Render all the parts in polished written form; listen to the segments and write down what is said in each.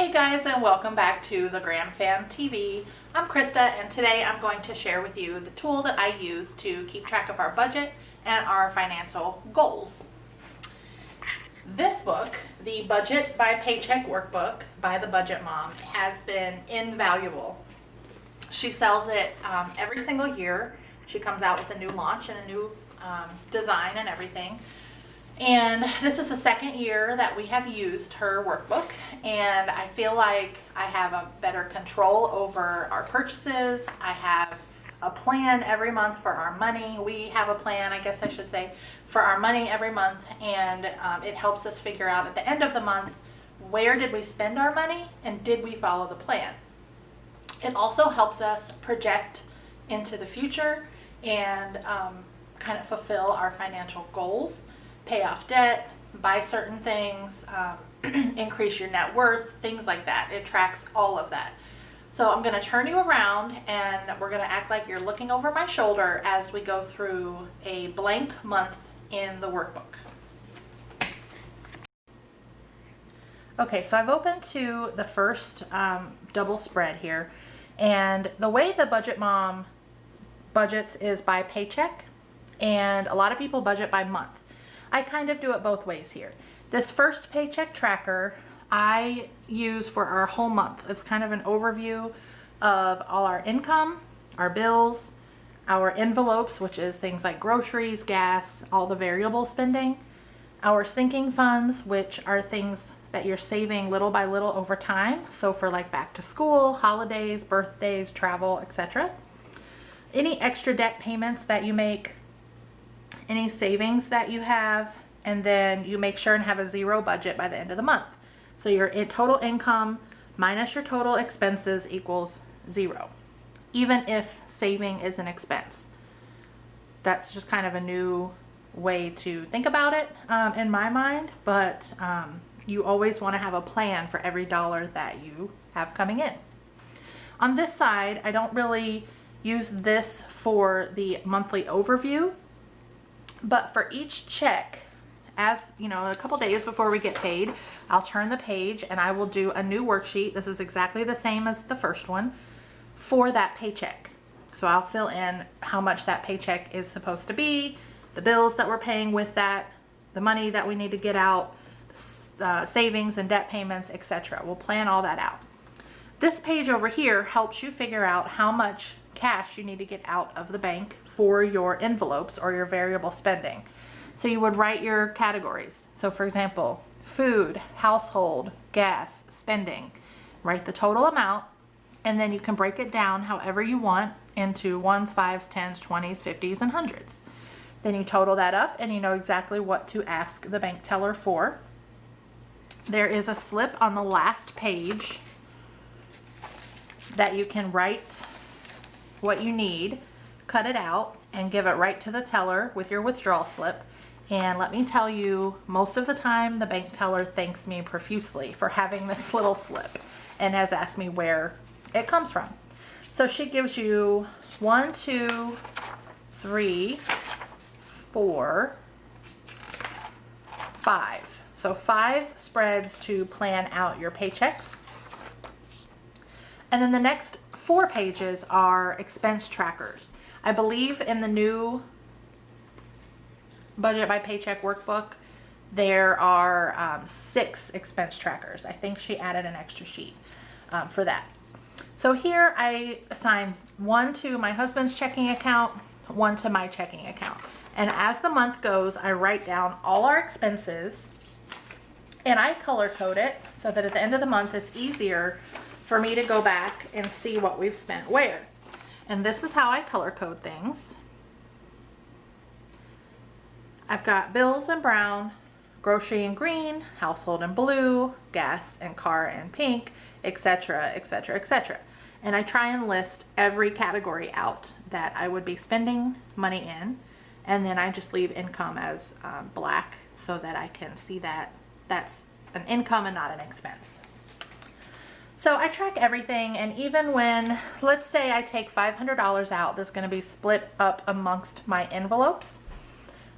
Hey guys, and welcome back to the Graham Fam TV. I'm Krista, and today I'm going to share with you the tool that I use to keep track of our budget and our financial goals. This book, the Budget by Paycheck Workbook by the Budget Mom, has been invaluable. She sells it every single year. She comes out with a new launch and a new design and everything. And this is the second year that we have used her workbook, and I feel like I have a better control over our purchases. I have a plan every month for our money. We have a plan, I guess I should say, for our money every month, and it helps us figure out at the end of the month, where did we spend our money and did we follow the plan? It also helps us project into the future and kind of fulfill our financial goals. Pay off debt, buy certain things, increase your net worth, things like that. It tracks all of that. So I'm going to turn you around and we're going to act like you're looking over my shoulder as we go through a blank month in the workbook. Okay, so I've opened to the first double spread here, and the way the Budget Mom budgets is by paycheck, and a lot of people budget by month. I kind of do it both ways here. This first paycheck tracker I use for our whole month. It's kind of an overview of all our income, our bills, our envelopes, which is things like groceries, gas, all the variable spending, our sinking funds, which are things that you're saving little by little over time. So for like back to school, holidays, birthdays, travel, etc. Any extra debt payments that you make, any savings that you have, and then you make sure and have a zero budget by the end of the month. So your total income minus your total expenses equals zero, even if saving is an expense. That's just kind of a new way to think about it in my mind, but you always want to have a plan for every dollar that you have coming in. On this side, I don't really use this for the monthly overview, but for each check, as you know, a couple days before we get paid, I'll turn the page and I will do a new worksheet. This is exactly the same as the first one for that paycheck. So I'll fill in how much that paycheck is supposed to be, the bills that we're paying with that, the money that we need to get out, savings and debt payments, etc. We'll plan all that out. This page over here helps you figure out how much cash you need to get out of the bank for your envelopes or your variable spending. So you would write your categories. So for example, food, household, gas, spending. Write the total amount, and then you can break it down however you want into ones, fives, tens, 20s, 50s, and hundreds. Then you total that up and you know exactly what to ask the bank teller for. There is a slip on the last page that you can write what you need, cut it out, and give it right to the teller with your withdrawal slip. And let me tell you, most of the time the bank teller thanks me profusely for having this little slip and has asked me where it comes from. So she gives you 1, 2, 3, 4, 5. So 5 spreads to plan out your paychecks. And then the next 4 pages are expense trackers. I believe in the new Budget by Paycheck workbook, there are 6 expense trackers. I think she added an extra sheet for that. So here I assign 1 to my husband's checking account, 1 to my checking account. And as the month goes, I write down all our expenses and I color code it so that at the end of the month it's easier for me to go back and see what we've spent where. And this is how I color code things. I've got bills in brown, grocery in green, household in blue, gas and car in pink, etc., etc., etc. And I try and list every category out that I would be spending money in, and then I just leave income as black so that I can see that that's an income and not an expense. So I track everything, and even when, let's say I take $500 out that's going to be split up amongst my envelopes,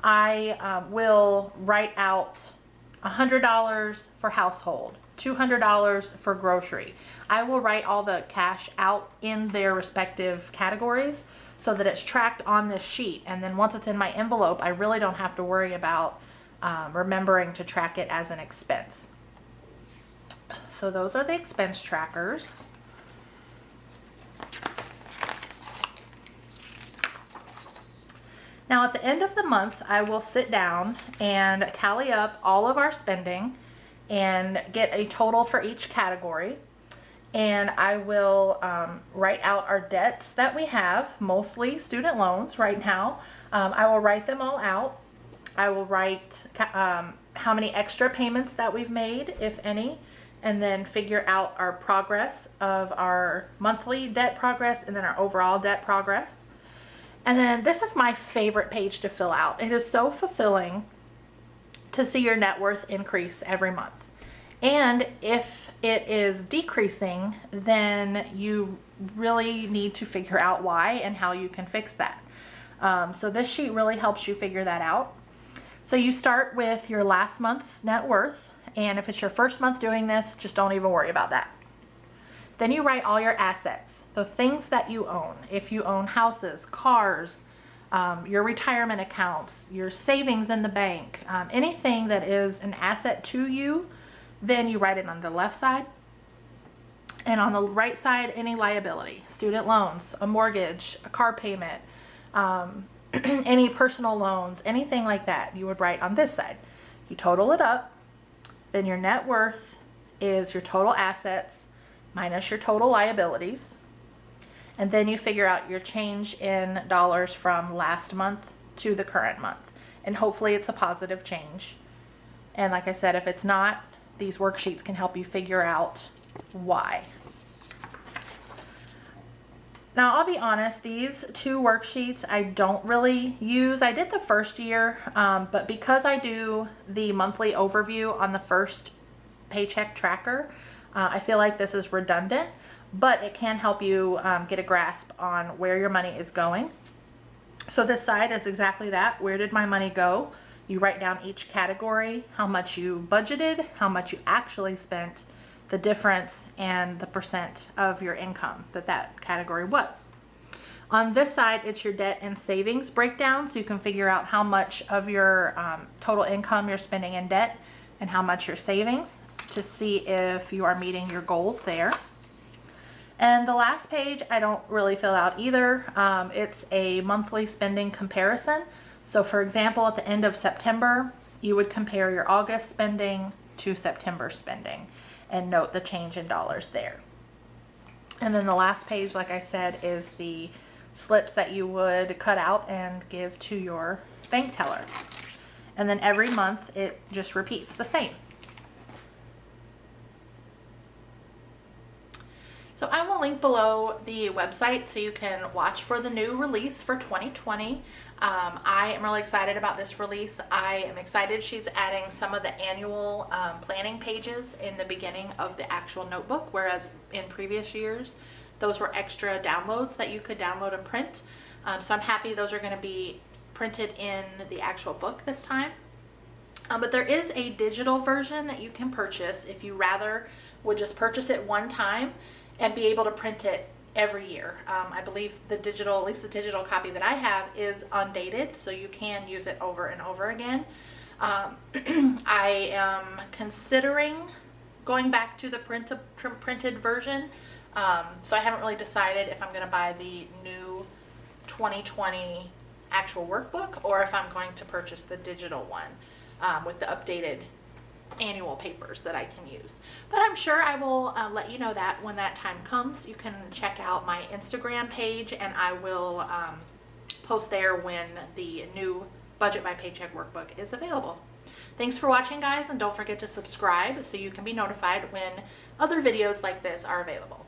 I will write out $100 for household, $200 for grocery. I will write all the cash out in their respective categories so that it's tracked on this sheet. And then once it's in my envelope, I really don't have to worry about remembering to track it as an expense. So those are the expense trackers. Now at the end of the month, I will sit down and tally up all of our spending and get a total for each category. And I will write out our debts that we have, mostly student loans right now. I will write them all out. I will write how many extra payments that we've made, if any, and then figure out our progress of our monthly debt progress and then our overall debt progress. And then this is my favorite page to fill out. It is so fulfilling to see your net worth increase every month. And if it is decreasing, then you really need to figure out why and how you can fix that. So this sheet really helps you figure that out. So you start with your last month's net worth. And if it's your first month doing this, just don't even worry about that. Then you write all your assets, the things that you own. If you own houses, cars, your retirement accounts, your savings in the bank, anything that is an asset to you, then you write it on the left side. And on the right side, any liability, student loans, a mortgage, a car payment, any personal loans, anything like that, you would write on this side. You total it up, then your net worth is your total assets minus your total liabilities. And then you figure out your change in dollars from last month to the current month. And hopefully it's a positive change. And like I said, if it's not, these worksheets can help you figure out why. Now, I'll be honest, these two worksheets I don't really use. I did the first year, but because I do the monthly overview on the first paycheck tracker, I feel like this is redundant, but it can help you get a grasp on where your money is going. So this side is exactly that. Where did my money go? You write down each category, how much you budgeted, how much you actually spent, the difference, and the percent of your income that category was. On this side, it's your debt and savings breakdown, so you can figure out how much of your total income you're spending in debt and how much your savings to see if you are meeting your goals there. And the last page, I don't really fill out either. It's a monthly spending comparison. So for example, at the end of September, you would compare your August spending to September spending and note the change in dollars there. And then the last page, like I said, is the slips that you would cut out and give to your bank teller. And then every month it just repeats the same. So I will link below the website so you can watch for the new release for 2020. I am really excited about this release. I am excited she's adding some of the annual planning pages in the beginning of the actual notebook, whereas in previous years, those were extra downloads that you could download and print. So I'm happy those are going to be printed in the actual book this time. But there is a digital version that you can purchase if you rather would just purchase it one time and be able to print it every year. I believe the digital, at least the digital copy that I have, is undated, so you can use it over and over again. I am considering going back to the printed version, so I haven't really decided if I'm going to buy the new 2020 actual workbook or if I'm going to purchase the digital one with the updated annual papers that I can use. But I'm sure I will let you know that when that time comes. You can check out my Instagram page and I will post there when the new Budget by Paycheck workbook is available. Thanks for watching, guys, and don't forget to subscribe so you can be notified when other videos like this are available.